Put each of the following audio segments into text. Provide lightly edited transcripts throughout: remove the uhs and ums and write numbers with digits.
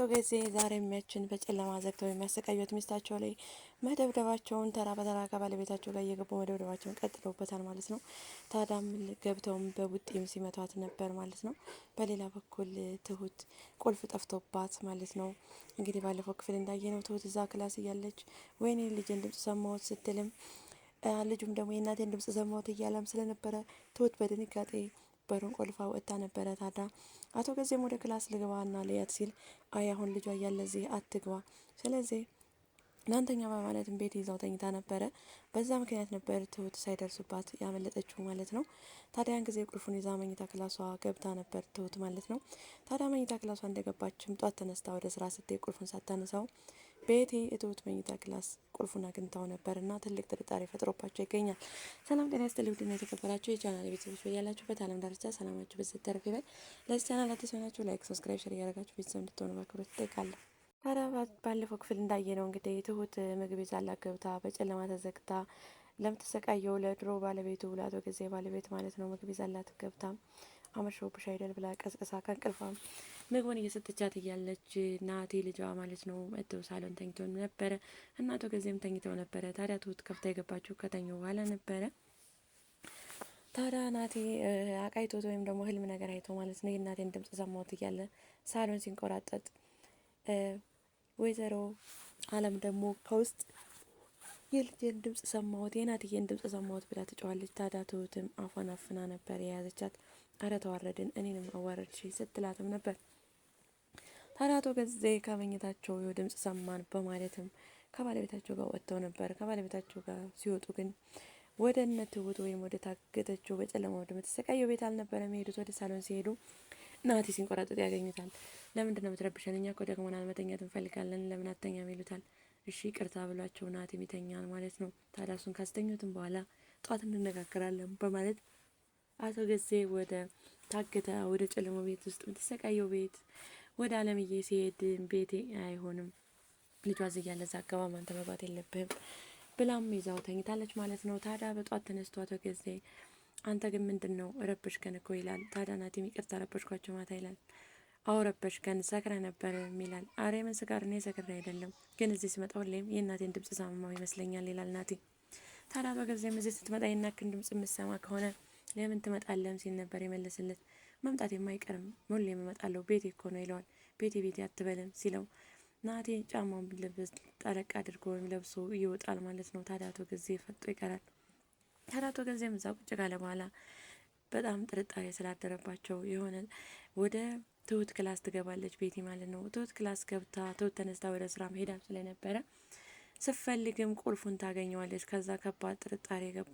ገዜ ዛሬ የሚያችን በጨለማ ዘግተው የሚያሰቃዩት ሚስታቸው ላይ መደብደባቸውን ተራ በተራ ከባለቤታቸው ጋር እየገቡ መደብደባቸውን ቀጥለውበታል ማለት ነው። ታዳም ገብተውም በቡጤም ሲመቷት ነበር ማለት ነው። በሌላ በኩል ትሁት ቁልፍ ጠፍቶባት ማለት ነው። እንግዲህ ባለፈው ክፍል እንዳየነው ትሁት እዛ ክላስ እያለች ወይኔ ልጅን ድምጽ ሰማሁት ስትልም ልጁም ደግሞ የእናቴን ድምጽ ሰማሁት እያለም ስለነበረ ትሁት በድንጋጤ በሩን ቆልፋ ወጥታ ነበረ። ታዳ አቶ ገዜም ወደ ክላስ ልግባና ልያት ሲል አይ አሁን ልጇ እያለ እዚህ አትግባ፣ ስለዚህ እናንተኛ በማለትም ቤት ይዛው ተኝታ ነበረ። በዛ ምክንያት ነበር ትሁት ሳይደርሱባት ያመለጠችው ማለት ነው። ታዲያን ጊዜ ቁልፉን ይዛ መኝታ ክላሷ ገብታ ነበር ትሁት ማለት ነው። ታዲያ መኝታ ክላሷ እንደገባችም ጧት ተነስታ ወደ ስራ ስትሄድ ቁልፉን ሳታነሳው ቤቴ የትሁት መኝታ ክላስ ቁልፉን አግኝታው ነበር እና ትልቅ ጥርጣሬ ፈጥሮባቸው ይገኛል። ሰላም ጤና ይስጥልኝ ውድና የተከበራችሁ የቻናል ቤተሰቦች በያላችሁበት ዓለም ዳርቻ ሰላማችሁ በዘት ተረፍ ይበል። ለዚህ ቻናል አዲስ ሆናችሁ ላይክ፣ ሰብስክራይብ፣ ሼር እያደረጋችሁ ቤተሰብ እንድትሆኑ በአክብሮት እጠይቃለሁ። ታዲያ ባለፈው ክፍል እንዳየነው እንግዲህ ትሁት ምግብ ይዛላት ገብታ በጨለማ ተዘግታ ለምትሰቃየው ለድሮ ባለቤቱ ለአቶ ገዜ ባለቤት ማለት ነው ምግብ ይዛላት ገብታ አመሸውብሽ አይደል ብላ ቀስቅሳ ከእንቅልፏም ምግቡን እየሰጠቻት እያለች ናቲ ልጇ ማለት ነው መጥተው ሳሎን ተኝተው ነበረ እና አቶ ገዜም ተኝተው ነበረ። ታዲያ ትሁት ከፍታ የገባችው ከተኛው በኋላ ነበረ። ታዲያ ናቲ አቃይቶት ወይም ደግሞ ህልም ነገር አይቶ ማለት ነው የእናቴን ድምጽ ሰማሁት እያለ ሳሎን ሲንቆራጠጥ ወይዘሮ አለም ደግሞ ከውስጥ የልጄን ድምጽ ሰማሁት የናትዬን ድምጽ ሰማሁት ብላ ትጮኻለች። ታዲያ ትሁትም አፏን አፍና ነበር የያዘቻት። አረ ተዋረድን እኔንም አዋረድሽ ስትላትም ነበር። ታዲያ አቶ ገዜ ከመኝታቸው ድምጽ ሰማን በማለትም ከባለቤታቸው ጋር ወጥተው ነበር። ከባለቤታቸው ጋር ሲወጡ ግን ወደ እነ ትሁት ወይም ወደ ታገተችው በጨለማ ወደ ምትሰቃየው ቤት አልነበረም የሄዱት። ወደ ሳሎን ሲሄዱ ናቲ ሲንቆራጠጥ ያገኙታል። ለምንድን ነው የምትረብሸን? እኛ እኮ ደግሞናል፣ መተኛት እንፈልጋለን፣ ለምን አተኛም ይሉታል። እሺ ቅርታ ብሏቸው ናቲም ይተኛል ማለት ነው። ታዲያ እሱን ካስተኙትም በኋላ ጧት እንነጋገራለን በማለት አቶ ገዜ ወደ ታገተ ወደ ጨለማ ቤት ውስጥ የምትሰቃየው ቤት ወደ አለምዬ ሲሄድ ቤቴ አይሆንም ልጇ እዚህ ያለ እዛ አካባቢ አንተ መግባት የለብህም ብላም ይዛው ተኝታለች ማለት ነው። ታዲያ በጧት ተነስቶ አቶ ገዜ አንተ ግን ምንድን ነው ረበሽከን እኮ ይላል። ታዲያ ናቲም ይቅርታ ረበሽኳቸው ማታ ይላል። አዎ ረበሽከን ሰክረ ነበር ይላል። አሬ ምን ስካር እኔ ሰክሬ አይደለም ግን እዚህ ስመጣ ሁሌም የእናቴን ድምጽ ሰማሁ ይመስለኛል ይላል ናቲ። ታዲያ አቶ ገዜም እዚህ ስትመጣ የናክን ድምጽ የምሰማ ከሆነ ለምን ትመጣለህም ሲል ነበር የመለስለት። መምጣት የማይቀርም ሁሌም እመጣለሁ ቤቴ እኮ ነው ይለዋል። ቤቴ ቤቴ አትበልም ሲለው ናቲ ጫማውን ልብስ ጠለቅ አድርጎ ወይም ለብሶ ይወጣል ማለት ነው። ታዲያ አቶ ገዜ ፈጦ ይቀራል። ታዲያ አቶ ገዜም እዛ ቁጭ ካለ በኋላ በጣም ጥርጣሬ ስላደረባቸው የሆነ ወደ ትሁት ክላስ ትገባለች ቤቲ ማለት ነው። ትሁት ክላስ ገብታ ትሁት ተነስታ ወደ ስራ መሄዳ ስለነበረ ስትፈልግም ቁልፉን ታገኘዋለች። ከዛ ከባድ ጥርጣሬ ገባ።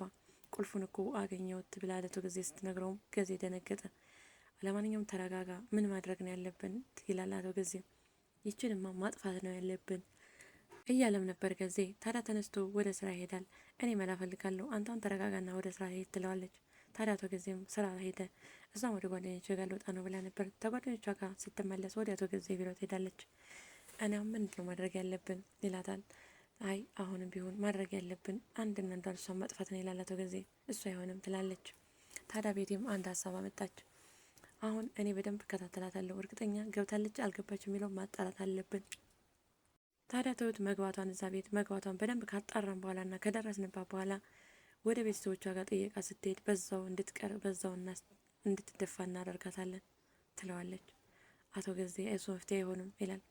ቁልፉን እኮ አገኘሁት ብላ ለአቶ ገዜ ስትነግረውም ገዜ ደነገጠ። ለማንኛውም ተረጋጋ፣ ምን ማድረግ ነው ያለብን ይላል አቶ ገዜ። ይችንማ ማጥፋት ነው ያለብን እያለም ነበር ገዜ። ታዲያ ተነስቶ ወደ ስራ ይሄዳል። እኔ መላ ፈልጋለሁ አንተም ተረጋጋና ወደ ስራ ሄድ ትለዋለች። ታዲያ አቶ ገዜም ስራ ሄደ። እዛም ወደ ጓደኞቿ ጋር ልወጣ ነው ብላ ነበር። ተጓደኞቿ ጋር ስትመለስ ወደ አቶ ገዜ ቢሮ ትሄዳለች። እኔም ምንድን ነው ማድረግ ያለብን ይላታል። አይ አሁንም ቢሆን ማድረግ ያለብን አንድና አንዷን እሷን ማጥፋት ነው ይላል አቶ ገዜ። እሱ አይሆንም ትላለች። ታዲያ ቤቴም አንድ ሀሳብ አመጣች። አሁን እኔ በደንብ እከታተላታለሁ፣ እርግጠኛ ገብታለች አልገባች የሚለው ማጣራት አለብን። ታዲያ ትሁት መግባቷን እዛ ቤት መግባቷን በደንብ ካጣራን በኋላና ከደረስንባት በኋላ ወደ ቤተሰቦቿ ጋር ጥየቃ ስትሄድ በዛው እንድትቀር በዛው እንድትደፋ እናደርጋታለን ትለዋለች። አቶ ገዜ እሱ መፍትሄ አይሆንም ይላል።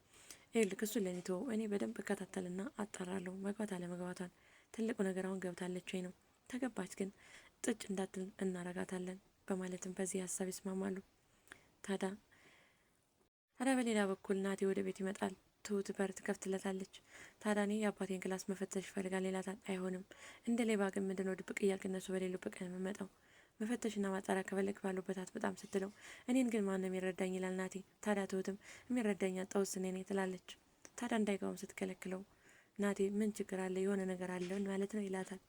ይኸውልህ እሱን ለእኔ ተወው፣ እኔ በደንብ እከታተልና አጣራለሁ መግባት አለመግባቷን። ትልቁ ነገር አሁን ገብታለች ወይ ነው፣ ተገባች ግን ጥጭ እንዳትል እናረጋታለን በማለትም በዚህ ሀሳብ ይስማማሉ። ታዲያ በሌላ በኩል ናቲ ወደ ቤት ይመጣል። ትሁት በር ትከፍትለታለች። ታዲያ እኔ የአባቴን ክላስ መፈተሽ ይፈልጋል ይላታል። አይሆንም እንደ ሌባ ግን ምንድነው ድብቅ እያልክ እነሱ በሌሉበት ቀን የምመጣው? መፈተሽና ማጣራ ከፈለግ ባሉበት አትመጣም ስትለው እኔን ግን ማን ነው የሚረዳኝ ይላል ናቲ። ታዲያ ትሁትም የሚረዳኝ አጣሁት እኔ ነኝ ትላለች። ታዲያ እንዳይገባም ስትከለክለው ናቲ ምን ችግር አለ የሆነ ነገር አለ ማለት ነው ይላታል።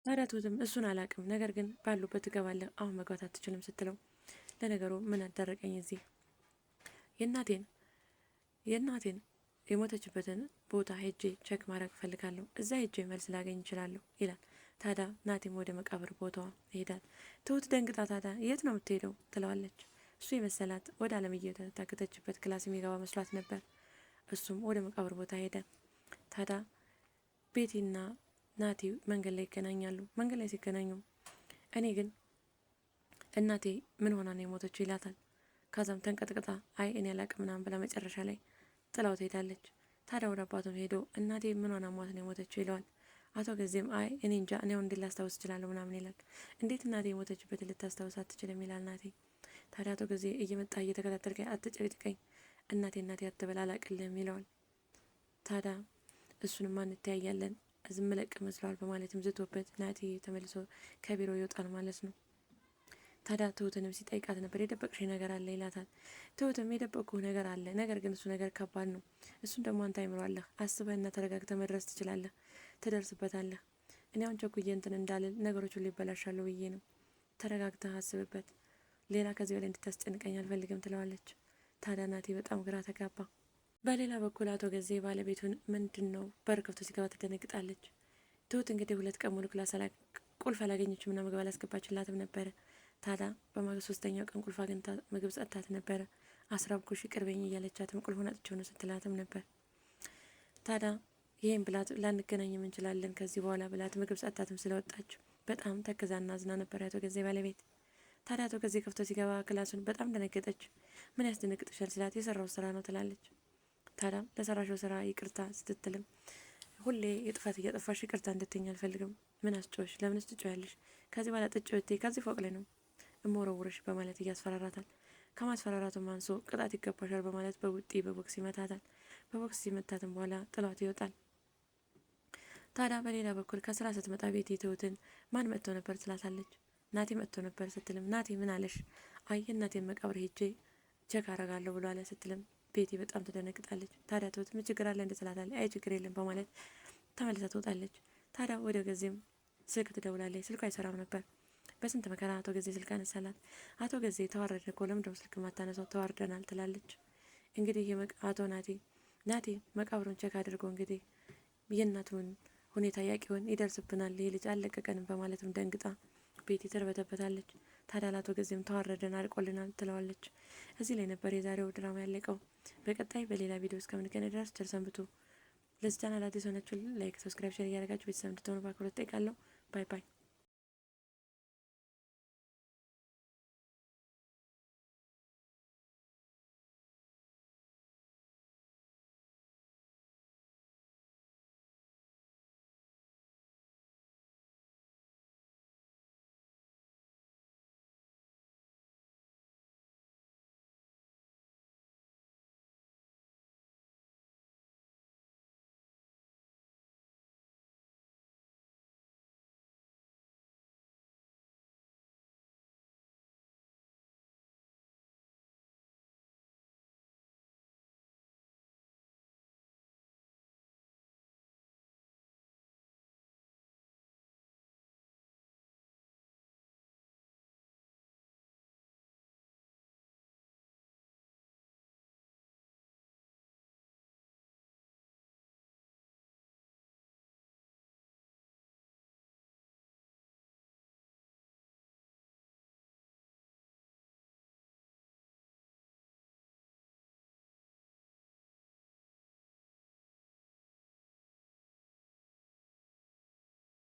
ታዲያ ትሁትም እሱን አላቅም፣ ነገር ግን ባሉበት ትገባለህ፣ አሁን መግባት አትችልም ስትለው ለነገሩ ምን አደረቀኝ እዚህ የእናቴን የሞተችበትን ቦታ ሄጄ ቼክ ማድረግ እፈልጋለሁ፣ እዛ ሄጄ መልስ ላገኝ እችላለሁ ይላል። ታዲያ ናቲም ወደ መቃብር ቦታዋ ይሄዳል። ትሁት ደንግጣ ታዲያ የት ነው የምትሄደው ትለዋለች። እሱ የመሰላት ወደ አለምዬ ታገተችበት ክላስ የሚገባ መስሏት ነበር። እሱም ወደ መቃብር ቦታ ሄደ። ታዲያ ቤቲና ናቲ መንገድ ላይ ይገናኛሉ። መንገድ ላይ ሲገናኙ እኔ ግን እናቴ ምን ሆና ነው የሞተችው ይላታል። ከዛም ተንቀጥቅጣ አይ እኔ አላቅም ምናምን ብላ መጨረሻ ላይ ጥላው ትሄዳለች። ታዲያ ወደ አባቱም ሄዶ እናቴ ምን ሆና ሟት ነው የሞተችው ይለዋል። አቶ ገዜም አይ እኔ እንጃ እኔ እንዴት ላስታውስ እችላለሁ ምናምን ይላል። እንዴት እናቴ የሞተችበትን ልታስታውስ አትችልም ይላል ናቴ። ታዲያ አቶ ገዜ እየመጣ እየተከታተልከኝ አትጨቅጭቀኝ፣ እናቴ እናቴ አትበል አላቅልም ይለዋል። ታዲያ እሱንም እንተያያለን ዝም ለቅ መስሏል በማለትም ዝቶበት ናቲ ተመልሶ ከቢሮ ይወጣል ማለት ነው። ታዲያ ትሁትንም ሲጠይቃት ነበር የደበቅሽ ነገር አለ ይላታል። ትሁትም የደበቅኩህ ነገር አለ፣ ነገር ግን እሱ ነገር ከባድ ነው። እሱን ደግሞ አንተ አይምሯለህ፣ አስበህና ተረጋግተህ መድረስ ትችላለህ፣ ትደርስበታለህ። እኔ አሁን ቸኩዬ እንትን እንዳልል ነገሮች ሁሉ ይበላሻሉ ብዬ ነው። ተረጋግተህ አስብበት፣ ሌላ ከዚህ በላይ እንድታስጨንቀኝ አልፈልግም ትለዋለች። ታዲያ ናቲ በጣም ግራ ተጋባ። በሌላ በኩል አቶ ገዜ ባለቤቱን ምንድን ነው በር ከፍቶ ሲገባ ትደነግጣለች። ትሁት እንግዲህ 2 ቀን ሙሉ ክላስ ቁልፍ አላገኘችም እና ምግብ አላስገባችላትም ነበረ። ታዲያ በማግስት 3ኛው ቀን ቁልፍ አግኝታ ምግብ ጸጥታት ነበረ። አስራብኩሽ ቅርበኝ እያለቻትም ቁልፉን አጥቼው ነው ስትላትም ነበር። ታዲያ ይህም ብላት ላንገናኝም እንችላለን ከዚህ በኋላ ብላት ምግብ ጸጥታትም ስለወጣች በጣም ተክዛና አዝና ነበር አቶ ገዜ ባለቤት። ታዲያ አቶ ገዜ ከፍቶ ሲገባ ክላሱን በጣም ደነገጠች። ምን ያስደነግጥሻል ስላት የሰራው ስራ ነው ትላለች። ታዲያ ለሰራሽው ስራ ይቅርታ ስትትልም ሁሌ የጥፋት እያጠፋሽ ይቅርታ እንድትይኝ አልፈልግም። ምን አስጮሽ? ለምንስ ትጮያለሽ? ከዚህ በኋላ ጥጭ ከዚህ ፎቅ ላይ ነው እሞረውርሽ በማለት እያስፈራራታል። ከማስፈራራቱም አንሶ ቅጣት ይገባሻል በማለት በቡጢ በቦክስ ይመታታል። በቦክስ ሲመታትም በኋላ ጥሏት ይወጣል። ታዲያ በሌላ በኩል ከስራ ስትመጣ ቤቲ ትሁትን ማን መጥቶ ነበር ትላታለች። ናቲ መጥቶ ነበር ስትልም ናቲ ምን አለሽ? አይ እናቴን መቃብር ሄጄ ቼክ አረጋለሁ ብሎ አለ ስትልም ቤቲ በጣም ትደነግጣለች። ታዲያ ትሁት ምን ችግር አለ እንደ ትላታለች። አይ ችግር የለም በማለት ተመልሳ ትወጣለች። ታዲያ ወደ ገዜም ስልክ ትደውላለች። ስልኩ አይሰራም ነበር። በስንት መከራ አቶ ገዜ ስልክ አነሳላት። አቶ ገዜ ተዋረደ እኮ ለምንድነው ስልክ ማታነሳው? ተዋርደናል ትላለች። እንግዲህ አቶ ናቲ መቃብሩን ቼክ አድርጎ እንግዲህ የእናቱን ሁኔታ ያቂውን ይደርስብናል፣ ይህ ልጅ አለቀቀንም በማለትም ደንግጣ ቤቲ ትርበተበታለች። ታዲያ ለአቶ ገዜም ተዋረደን አልቆልናል ትለዋለች። እዚህ ላይ ነበር የዛሬው ድራማ ያለቀው። በቀጣይ በሌላ ቪዲዮ እስከምንገናኝ ድረስ ቸር ሰንብቱ። ለዚህ ቻናል አዲስ ሆናችሁ ላይክ፣ ሰብስክራይብ፣ ሼር እያደረጋችሁ ቤተሰብ እንድትሆኑ በአክብሮት እጠይቃለሁ። ባይ ባይ።